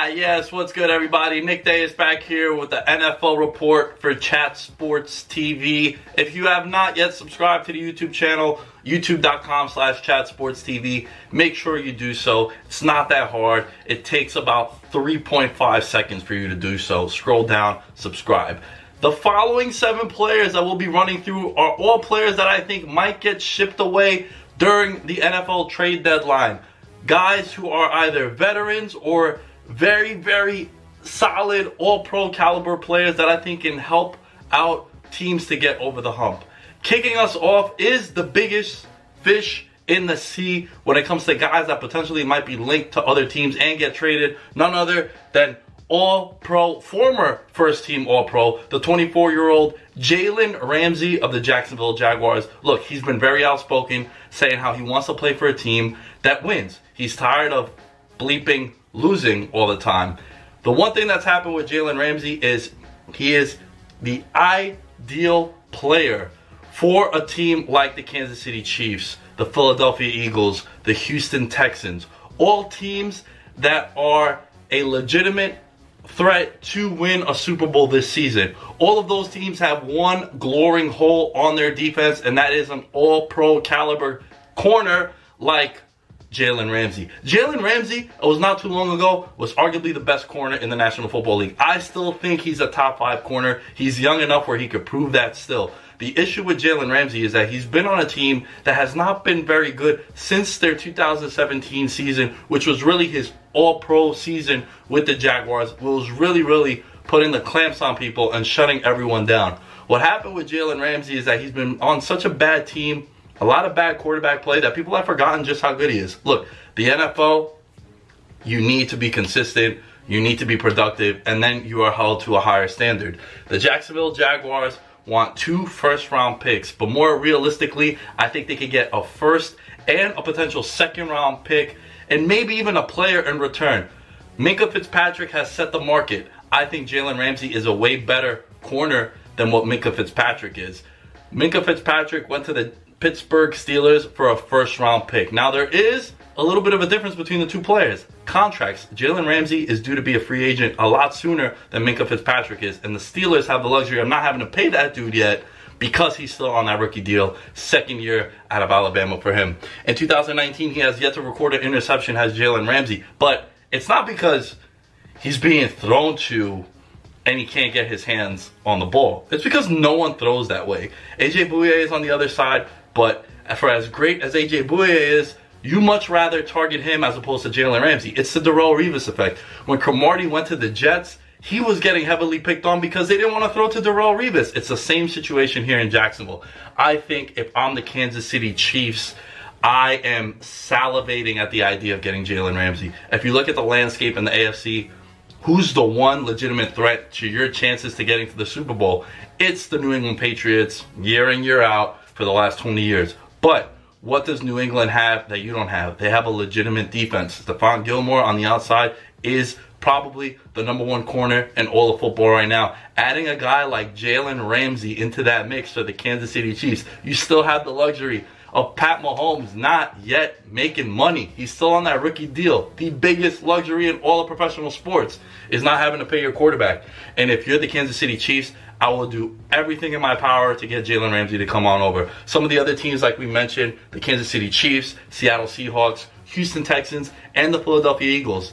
Yes, what's good, everybody? Nick Dais back here with the NFL report for Chat Sports TV. If you have not yet subscribed to the YouTube channel, youtube.com/chatsportstv, make sure you do so. It's not that hard. It takes about 3.5 seconds for you to do so. Scroll down, subscribe. The following 7 players that we'll be running through are all players that I think might get shipped away during the NFL trade deadline. Guys who are either veterans or very, very solid all-pro caliber players that I think can help out teams to get over the hump. Kicking us off is the biggest fish in the sea when it comes to guys that potentially might be linked to other teams and get traded. None other than all-pro, former first-team all-pro, the 24-year-old Jalen Ramsey of the Jacksonville Jaguars. Look, he's been very outspoken, saying how he wants to play for a team that wins. He's tired of bleeping losing all the time. The one thing that's happened with Jalen Ramsey is he is the ideal player for a team like the Kansas City Chiefs, the Philadelphia Eagles, the Houston Texans. All teams that are a legitimate threat to win a Super Bowl this season. All of those teams have one glaring hole on their defense, and that is an all-pro caliber corner like Jalen Ramsey. Jalen Ramsey, it was not too long ago, was arguably the best corner in the National Football League. I still think he's a top 5 corner. He's young enough where he could prove that still. The issue with Jalen Ramsey is that he's been on a team that has not been very good since their 2017 season, which was really his all-pro season with the Jaguars. It was really putting the clamps on people and shutting everyone down. What happened with Jalen Ramsey is that he's been on such a bad team, a lot of bad quarterback play, that people have forgotten just how good he is. Look, the NFL, you need to be consistent, you need to be productive, and then you are held to a higher standard. The Jacksonville Jaguars want 2 first-round picks, but more realistically, I think they could get a first and a potential second-round pick, and maybe even a player in return. MINKAH FITZPATRICK has set the market. I think Jalen Ramsey is a way better corner than what MINKAH FITZPATRICK is. MINKAH FITZPATRICK went to the Pittsburgh Steelers for a first-round pick. Now, there is a little bit of a difference between the two players. Contracts. Jalen Ramsey is due to be a free agent a lot sooner than MINKAH FITZPATRICK is, and the Steelers have the luxury of not having to pay that dude yet because he's still on that rookie deal. Second year out of Alabama for him. In 2019, he has yet to record an interception as Jalen Ramsey, but it's not because he's being thrown to and he can't get his hands on the ball. It's because no one throws that way. AJ Bouye is on the other side, but for as great as AJ Bouye is, you much rather target him as opposed to Jalen Ramsey. It's the Darrelle Revis effect. When Cromartie went to the Jets, he was getting heavily picked on because they didn't want to throw to Darrelle Revis. It's the same situation here in Jacksonville. I think if I'm the Kansas City Chiefs, I am salivating at the idea of getting Jalen Ramsey. If you look at the landscape in the AFC, who's the one legitimate threat to your chances to getting to the Super Bowl? It's the New England Patriots, year in, year out, for the last 20 years. But what does New England have that you don't have? They have a legitimate defense. Stephon Gilmore on the outside is probably the #1 corner in all of football right now. Adding a guy like Jalen Ramsey into that mix for the Kansas City Chiefs, you still have the luxury of Pat Mahomes not yet making money. He's still on that rookie deal. The biggest luxury in all of professional sports is not having to pay your quarterback. And if you're the Kansas City Chiefs, I will do everything in my power to get Jalen Ramsey to come on over. Some of the other teams, like we mentioned, the Kansas City Chiefs, Seattle Seahawks, Houston Texans, and the Philadelphia Eagles.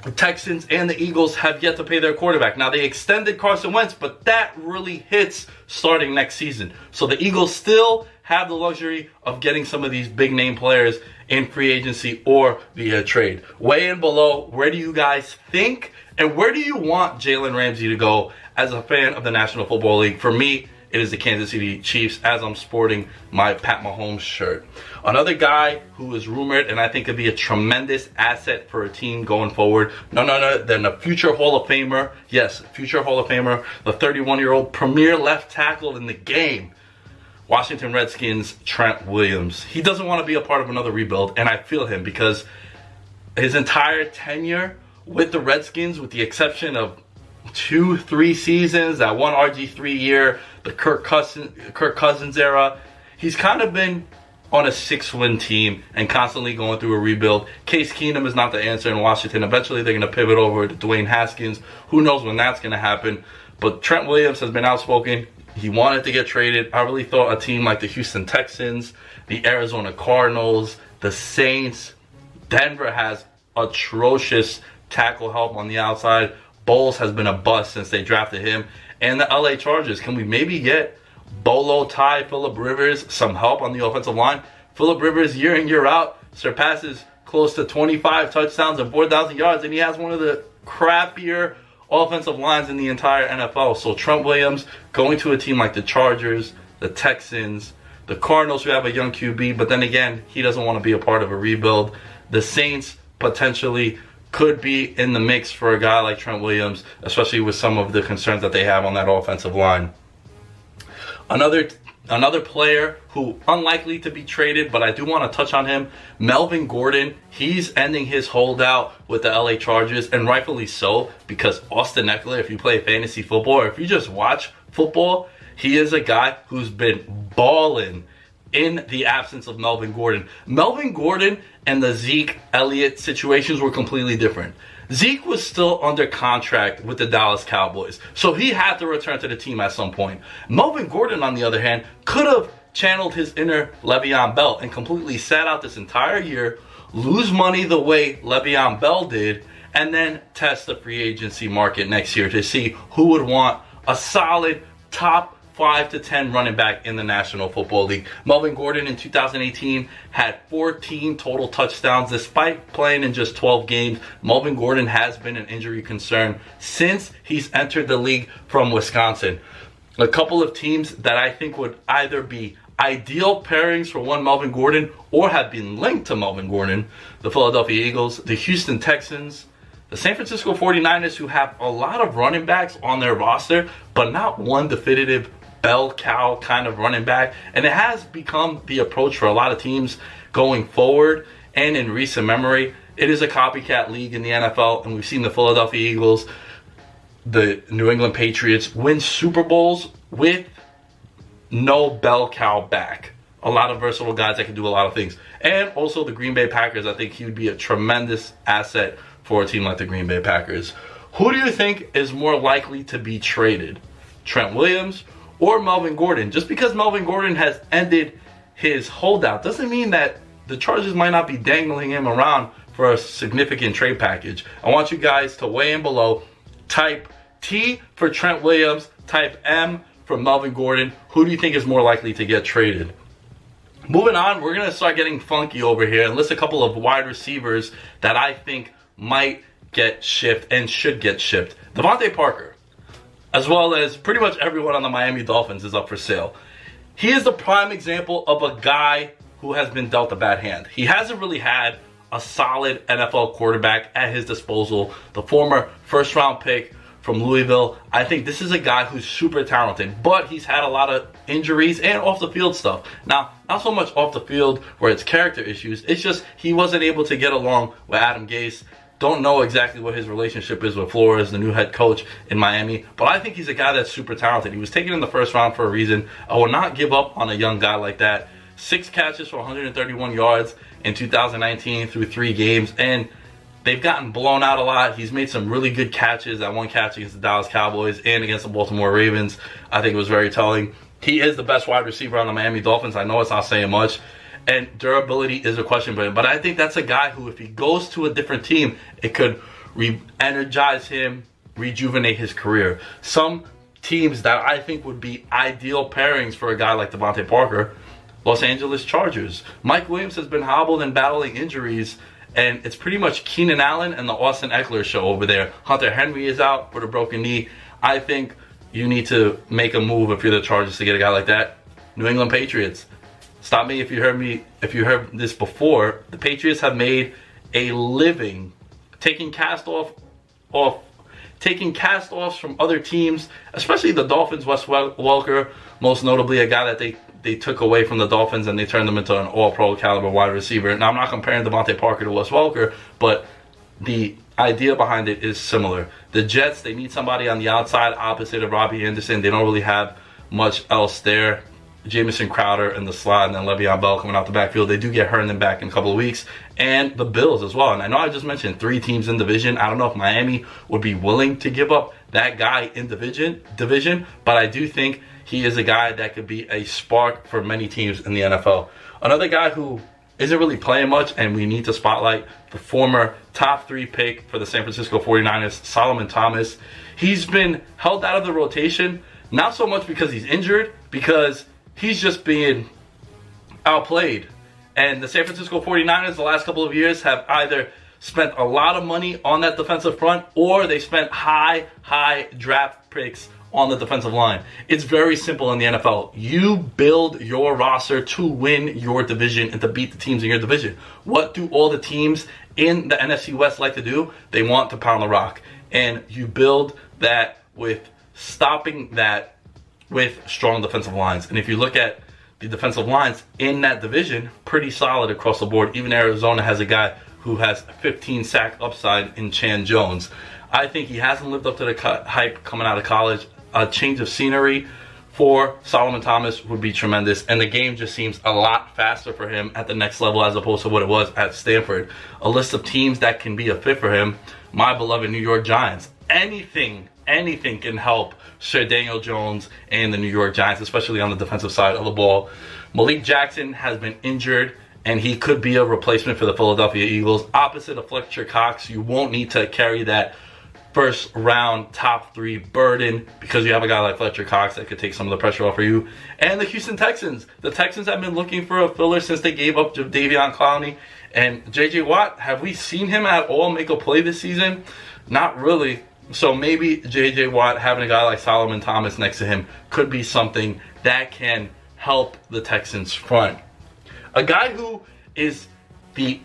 The Texans and the Eagles have yet to pay their quarterback. Now, they extended Carson Wentz, but that really hits starting next season. So the Eagles still have the luxury of getting some of these big-name players in free agency or via trade. Weigh in below, where do you guys think, and where do you want Jalen Ramsey to go as a fan of the National Football League? For me, it is the Kansas City Chiefs, as I'm sporting my Pat Mahomes shirt. Another guy who is rumored and I think could be a tremendous asset for a team going forward. None other than a future Hall of Famer. Yes, future Hall of Famer. The 31-year-old premier left tackle in the game. Washington Redskins, Trent Williams. He doesn't want to be a part of another rebuild, and I feel him because his entire tenure with the Redskins, with the exception of 2-3 seasons, that one RG3 year, the Kirk Cousins era, he's kind of been on a 6-win team and constantly going through a rebuild. Case Keenum is not the answer in Washington. Eventually they're going to pivot over to Dwayne Haskins. Who knows when that's going to happen. But Trent Williams has been outspoken. He wanted to get traded. I really thought a team like the Houston Texans, the Arizona Cardinals, the Saints, Denver has atrocious tackle help on the outside. Bowles has been a bust since they drafted him. And the LA Chargers, can we maybe get Bolo Ty, Phillip Rivers, some help on the offensive line? Phillip Rivers, year in, year out, surpasses close to 25 touchdowns and 4,000 yards, and he has one of the crappier offensive lines in the entire NFL. So Trent Williams going to a team like the Chargers, the Texans, the Cardinals, who have a young QB, but then again, he doesn't want to be a part of a rebuild. The Saints potentially could be in the mix for a guy like Trent Williams, especially with some of the concerns that they have on that offensive line. Another player who unlikely to be traded, but I do want to touch on him, Melvin Gordon. He's ending his holdout with the LA Chargers, and rightfully so, because Austin Eckler, if you play fantasy football or if you just watch football, he is a guy who's been balling in the absence of Melvin Gordon. Melvin Gordon and the Zeke Elliott situations were completely different. Zeke was still under contract with the Dallas Cowboys, so he had to return to the team at some point. Melvin Gordon, on the other hand, could have channeled his inner Le'Veon Bell and completely sat out this entire year, lose money the way Le'Veon Bell did, and then test the free agency market next year to see who would want a solid top 5 to 10 running back in the National Football League. Melvin Gordon in 2018 had 14 total touchdowns despite playing in just 12 games. Melvin Gordon has been an injury concern since he's entered the league from Wisconsin. A couple of teams that I think would either be ideal pairings for one Melvin Gordon or have been linked to Melvin Gordon: the Philadelphia Eagles, the Houston Texans, the San Francisco 49ers, who have a lot of running backs on their roster, but not one definitive bell cow kind of running back. And it has become the approach for a lot of teams going forward and in recent memory. It is a copycat league in the NFL, and we've seen the Philadelphia Eagles, the New England Patriots win Super Bowls with no bell cow back. A lot of versatile guys that can do a lot of things. And also the Green Bay Packers, I think he would be a tremendous asset for a team like the Green Bay Packers. Who do you think is more likely to be traded? Trent Williams or Melvin Gordon? Just because Melvin Gordon has ended his holdout doesn't mean that the Chargers might not be dangling him around for a significant trade package. I want you guys to weigh in below. Type T for Trent Williams, type M for Melvin Gordon. Who do you think is more likely to get traded? Moving on, we're going to start getting funky over here and list a couple of wide receivers that I think might get shipped and should get shipped. DeVante Parker, as well as pretty much everyone on the Miami Dolphins, is up for sale. He is the prime example of a guy who has been dealt a bad hand. He hasn't really had a solid NFL quarterback at his disposal. The former first-round pick from Louisville, I think this is a guy who's super talented, but he's had a lot of injuries and off-the-field stuff. Now, not so much off the field where it's character issues. It's just he wasn't able to get along with Adam Gase. Don't know exactly what his relationship is with Flores, the new head coach in Miami, but I think he's a guy that's super talented. He was taken in the first round for a reason. I will not give up on a young guy like that. 6 catches for 131 yards in 2019 through 3 games, and they've gotten blown out a lot. He's made some really good catches. That one catch against the Dallas Cowboys and against the Baltimore Ravens, I think it was very telling. He is the best wide receiver on the Miami Dolphins. I know it's not saying much, and durability is a question for him. But I think that's a guy who, if he goes to a different team, it could re-energize him, rejuvenate his career. Some teams that I think would be ideal pairings for a guy like DeVante Parker: Los Angeles Chargers. Mike Williams has been hobbled and battling injuries, and it's pretty much Keenan Allen and the Austin Eckler show over there. Hunter Henry is out with a broken knee. I think you need to make a move if you're the Chargers to get a guy like that. New England Patriots. Stop me if you heard this before. The Patriots have made a living taking cast-offs from other teams, especially the Dolphins. Wes Welker, most notably, a guy that they took away from the Dolphins and they turned him into an all-pro caliber wide receiver. Now, I'm not comparing DeVante Parker to Wes Welker, but the idea behind it is similar. The Jets, they need somebody on the outside opposite of Robbie Anderson. They don't really have much else there. Jamison Crowder in the slot, and then Le'Veon Bell coming out the backfield. They do get Herndon back in a couple of weeks, and the Bills as well. And I know I just mentioned 3 teams in division. I don't know if Miami would be willing to give up that guy in division, but I do think he is a guy that could be a spark for many teams in the NFL. Another guy who isn't really playing much, and we need to spotlight the former top 3 pick for the San Francisco 49ers, Solomon Thomas. He's been held out of the rotation, not so much because he's injured, because he's just being outplayed. And the San Francisco 49ers the last couple of years have either spent a lot of money on that defensive front, or they spent high draft picks on the defensive line. It's very simple in the NFL. You build your roster to win your division and to beat the teams in your division. What do all the teams in the NFC West like to do? They want to pound the rock. And you build that with stopping that with strong defensive lines. And if you look at the defensive lines in that division, pretty solid across the board. Even Arizona has a guy who has 15 sack upside in Chan Jones. I think he hasn't lived up to the hype coming out of college. A change of scenery for Solomon Thomas would be tremendous, and the game just seems a lot faster for him at the next level as opposed to what it was at Stanford. A list of teams that can be a fit for him: my beloved New York Giants. Anything can help Sir Daniel Jones and the New York Giants, especially on the defensive side of the ball. Malik Jackson has been injured, and he could be a replacement for the Philadelphia Eagles. Opposite of Fletcher Cox, you won't need to carry that first round top 3 burden because you have a guy like Fletcher Cox that could take some of the pressure off for you. And the Houston Texans. The Texans have been looking for a filler since they gave up Jadeveon Clowney. And JJ Watt, have we seen him at all make a play this season? Not really. So maybe JJ Watt, having a guy like Solomon Thomas next to him, could be something that can help the Texans front. A guy who is the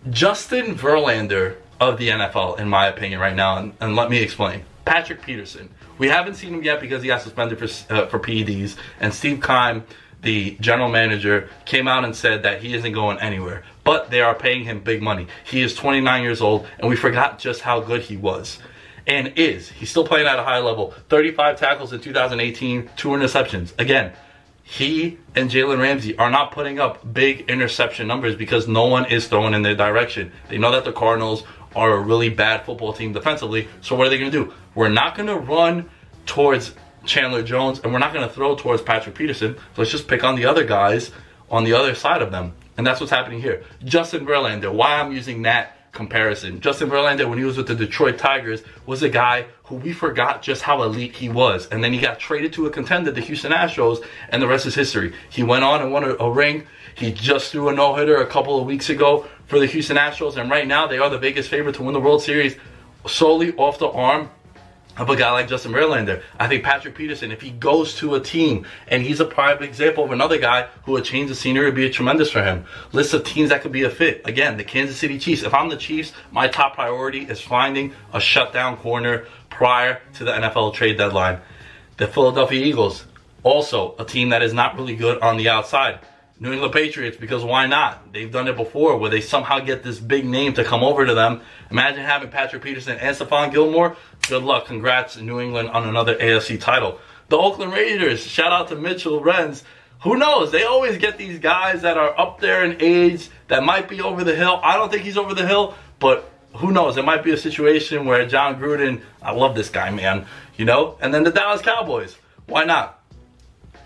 Justin Verlander of the NFL, in my opinion, right now, and let me explain. Patrick Peterson. We haven't seen him yet because he got suspended for PED'S, and Steve Keim, the general manager, came out and said that he isn't going anywhere, but they are paying him big money. He is 29 years old, and we forgot just how good he was. And he's still playing at a high level. 35 tackles in 2018, 2 interceptions. Again, he and Jalen Ramsey are not putting up big interception numbers because no one is throwing in their direction. They know that the Cardinals are a really bad football team defensively, so what are they going to do? We're not going to run towards Chandler Jones, and we're not going to throw towards Patrick Peterson. So let's just pick on the other guys on the other side of them. And that's what's happening here. Justin Verlander, why I'm using that comparison. Justin Verlander, when he was with the Detroit Tigers, was a guy who we forgot just how elite he was. And then he got traded to a contender, the Houston Astros, and the rest is history. He went on and won a ring. He just threw a no-hitter a couple of weeks ago for the Houston Astros, and right now they are the biggest favorite to win the World Series solely off the arm of a guy like Justin Verlander. I think Patrick Peterson, if he goes to a team, and he's a prime example of another guy who would change the scenery, would be tremendous for him. List of teams that could be a fit. Again, the Kansas City Chiefs. If I'm the Chiefs, my top priority is finding a shutdown corner prior to the NFL trade deadline. The Philadelphia Eagles, also a team that is not really good on the outside. New England Patriots, because why not? They've done it before where they somehow get this big name to come over to them. Imagine having Patrick Peterson and Stephon Gilmore. Good luck. Congrats, New England, on another AFC title. The Oakland Raiders, shout out to Mitchell Renz. Who knows? They always get these guys that are up there in age that might be over the hill. I don't think he's over the hill, but who knows? It might be a situation where John Gruden, I love this guy, man, you know? And then the Dallas Cowboys. Why not?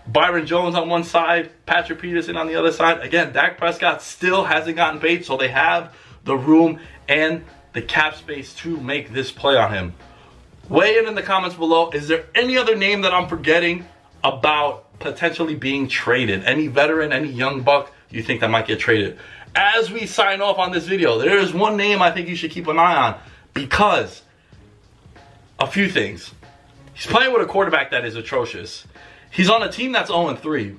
Byron Jones on one side, Patrick Peterson on the other side. Again, Dak Prescott still hasn't gotten paid, so they have the room and the cap space to make this play on him. Weigh in the comments below. Is there any other name that I'm forgetting about potentially being traded? Any veteran, any young buck you think that might get traded? As we sign off on this video, there is one name I think you should keep an eye on, because a few things. He's playing with a quarterback that is atrocious. He's on a team that's 0-3.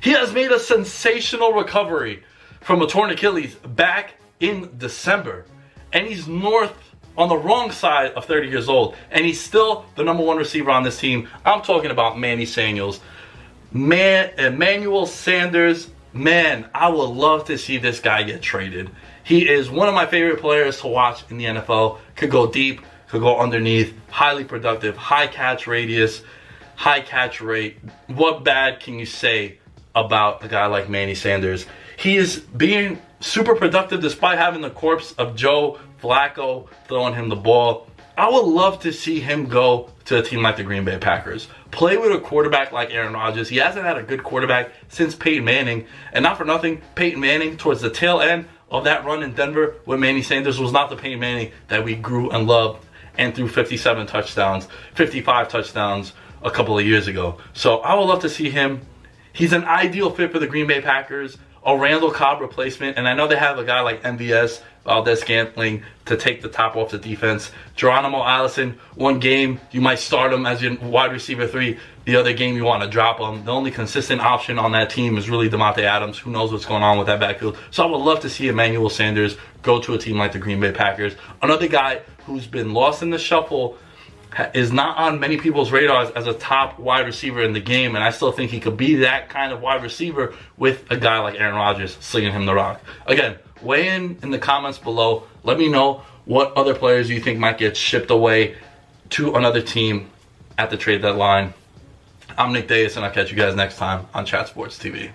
He has made a sensational recovery from a torn Achilles back in December. And he's on the wrong side of 30 years old. And he's still the #1 receiver on this team. I'm talking about Manny Samuels. Emmanuel Sanders. Man, I would love to see this guy get traded. He is one of my favorite players to watch in the NFL. Could go deep, could go underneath. Highly productive, high catch radius. high catch rate. What bad can you say about a guy like Manny Sanders? He is being super productive despite having the corpse of Joe Flacco throwing him the ball. I would love to see him go to a team like the Green Bay Packers. Play with a quarterback like Aaron Rodgers. He hasn't had a good quarterback since Peyton Manning. And not for nothing, Peyton Manning, towards the tail end of that run in Denver with Manny Sanders, was not the Peyton Manning that we grew and loved and threw 57 touchdowns, 55 touchdowns a couple of years ago. So I would love to see him. He's an ideal fit for the Green Bay Packers, a Randall Cobb replacement. And I know they have a guy like MVS, Valdez-Scantling, to take the top off the defense. Geronimo Allison, one game you might start him as your wide receiver 3. The other game you want to drop him. The only consistent option on that team is really Davante Adams. Who knows what's going on with that backfield. So I would love to see Emmanuel Sanders go to a team like the Green Bay Packers. Another guy who's been lost in the shuffle, is not on many people's radars as a top wide receiver in the game, and I still think he could be that kind of wide receiver with a guy like Aaron Rodgers slinging him the rock. Again, weigh in the comments below. Let me know what other players you think might get shipped away to another team at the trade deadline. I'm Nick Dais, and I'll catch you guys next time on Chat Sports TV.